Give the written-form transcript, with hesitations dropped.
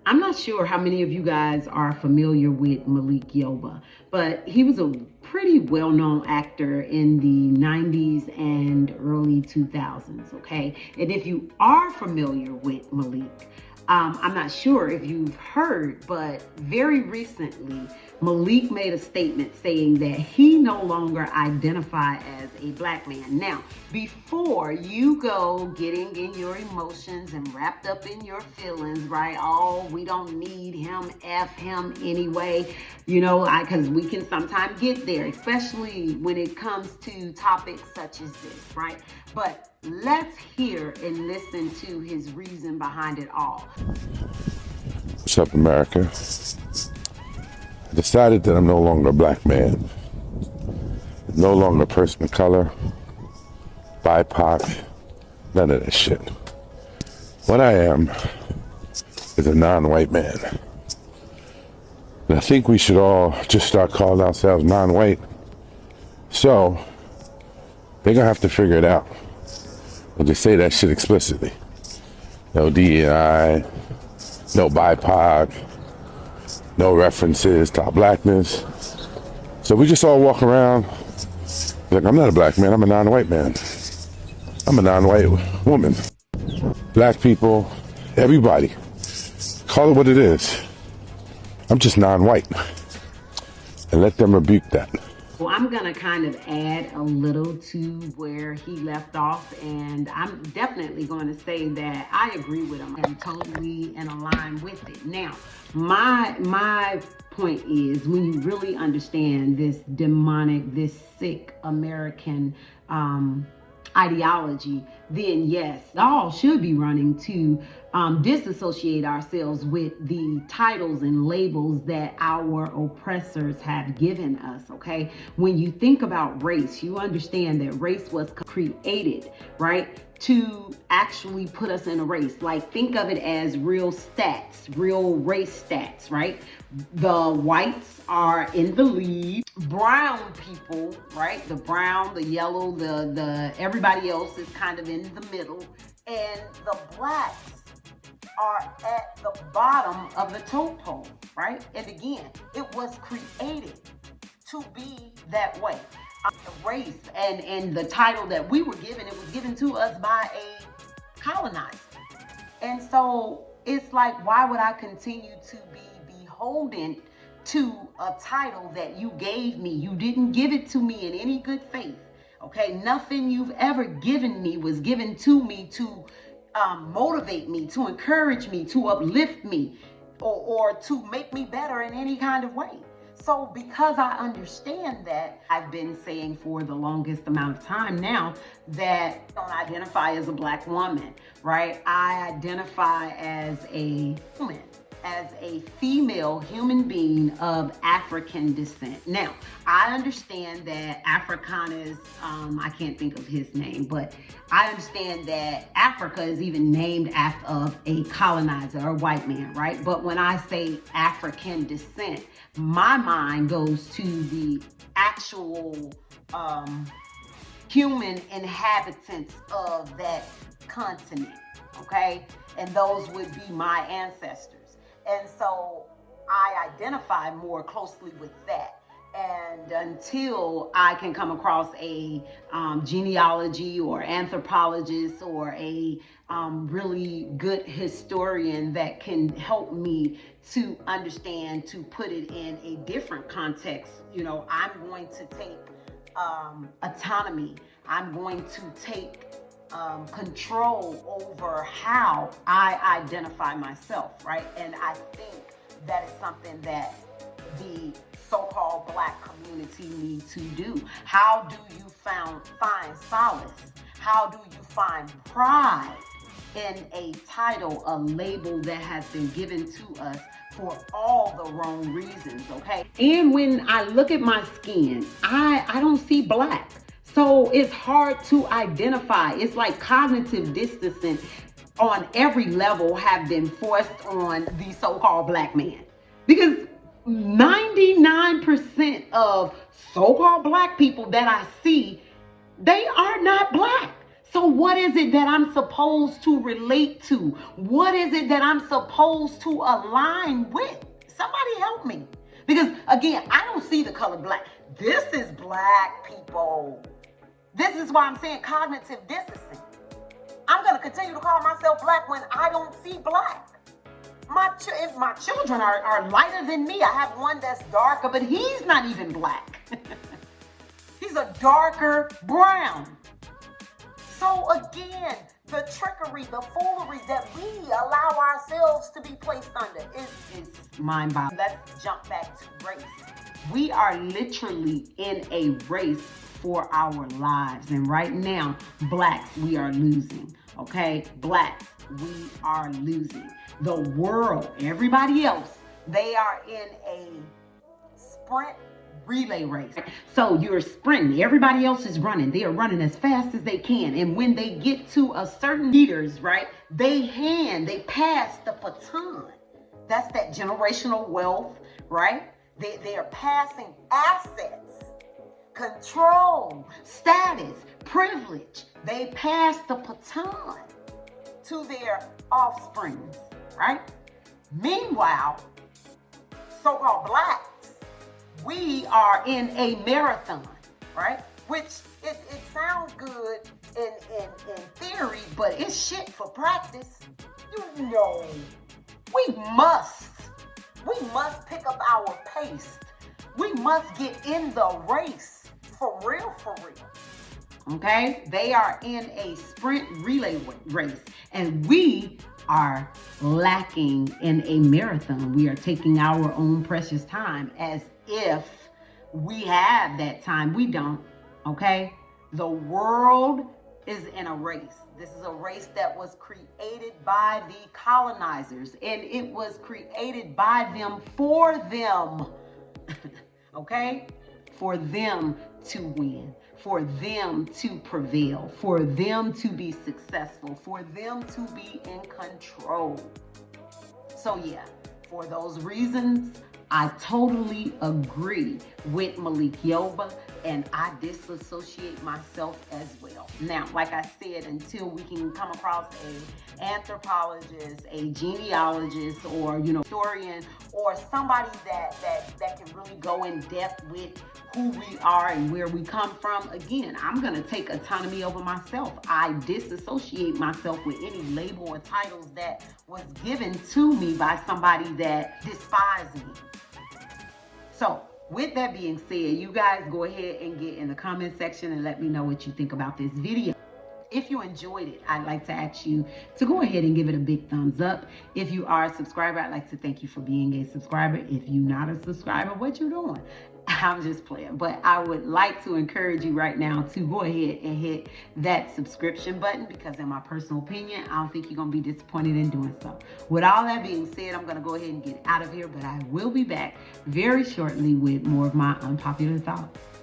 I'm not sure how many of you guys are familiar with Malik Yoba, but he was a pretty well-known actor in the 90s and early 2000s, okay? And if you are familiar with Malik, I'm not sure if you've heard, but very recently, Malik made a statement saying that he no longer identifies as a black man. Now, before you go getting in your emotions and wrapped up in your feelings, right? Oh, we don't need him, F him anyway, because we can sometimes get there, especially when it comes to topics such as this, right? But let's hear and listen to his reason behind it all. What's up, America? I decided that I'm no longer a black man, no longer a person of color, BIPOC, none of that shit. What I am is a non-white man. And I think we should all just start calling ourselves non-white. So, they're gonna have to figure it out. But they say that shit explicitly. No DEI, no BIPOC, no references to our blackness. So we just all walk around like, I'm not a black man, I'm a non-white man. I'm a non-white woman. Black people, everybody, call it what it is. I'm just non-white. And let them rebuke that. Well, I'm going to kind of add a little to where he left off, and I'm definitely going to say that I agree with him. I'm totally in line with it. Now, my point is, when you really understand this demonic, this sick American ideology, then yes, all should be running to disassociate ourselves with the titles and labels that our oppressors have given us, okay? When you think about race, you understand that race was created, right, to actually put us in a race. Like, think of it as real stats, real race stats, right? The whites are in the lead, brown people, right? The brown, the yellow, the everybody else is kind of in the middle, and the blacks are at the bottom of the totem pole, right? And again, it was created to be that way. The race and the title that we were given, it was given to us by a colonizer. And so it's like, why would I continue to be beholden to a title that you gave me? You didn't give it to me in any good faith, okay? Nothing you've ever given me was given to me to motivate me, to encourage me, to uplift me, or to make me better in any kind of way. So because I understand that, I've been saying for the longest amount of time now that I don't identify as a black woman, right? I identify as a woman, as a female human being of African descent. Now, I understand that Afrikaners, I can't think of his name, but I understand that Africa is even named after a colonizer, a white man, right? But when I say African descent, my mind goes to the actual human inhabitants of that continent, okay? And those would be my ancestors. And so I identify more closely with that. And until I can come across a genealogy or anthropologist or a really good historian that can help me to understand, to put it in a different context, I'm going to take autonomy. I'm going to take control over how I identify myself, right? And I think that is something that the so-called black community need to do. How do you find solace? How do you find pride in a title, a label that has been given to us for all the wrong reasons, okay? And when I look at my skin, I don't see black. So it's hard to identify. It's like cognitive distancing on every level have been forced on the so-called black man. Because 99% of so-called black people that I see, they are not black. So what is it that I'm supposed to relate to? What is it that I'm supposed to align with? Somebody help me. Because again, I don't see the color black. This is black, people. This is why I'm saying cognitive dissonance. I'm going to continue to call myself black when I don't see black. If my children are lighter than me, I have one that's darker, but he's not even black. He's a darker brown. So again, the trickery, the foolery that we allow ourselves to be placed under is mind-boggling. Let's jump back to race. We are literally in a race for our lives. And right now, blacks, we are losing. Okay? Blacks, we are losing. The world, everybody else, they are in a sprint relay race. So you're sprinting. Everybody else is running. They are running as fast as they can. And when they get to a certain meters, right, they pass the baton. That's that generational wealth, right? They are passing assets, control, status, privilege. They pass the baton to their offspring, right? Meanwhile, so-called blacks, we are in a marathon, right? Which it sounds good in theory, but it's shit for practice. You know, we must pick up our pace. We must get in the race for real, for real. Okay? They are in a sprint relay race, and we are lacking in a marathon. We are taking our own precious time as if we have that time. We don't. Okay? The world is in a race. This is a race that was created by the colonizers, and it was created by them for them. Okay? For them to win, for them to prevail, for them to be successful, for them to be in control. So yeah, for those reasons, I totally agree with Malik Yoba, and I disassociate myself as well. Now, like I said, until we can come across an anthropologist, a genealogist, or historian, or somebody that can really go in depth with who we are and where we come from, again, I'm gonna take autonomy over myself. I disassociate myself with any label or titles that was given to me by somebody that despised me. So, with that being said, you guys go ahead and get in the comment section and let me know what you think about this video. If you enjoyed it, I'd like to ask you to go ahead and give it a big thumbs up. If you are a subscriber, I'd like to thank you for being a subscriber. If you're not a subscriber, what you doing? I'm just playing. But I would like to encourage you right now to go ahead and hit that subscription button, because in my personal opinion, I don't think you're going to be disappointed in doing so. With all that being said, I'm going to go ahead and get out of here, but I will be back very shortly with more of my unpopular thoughts.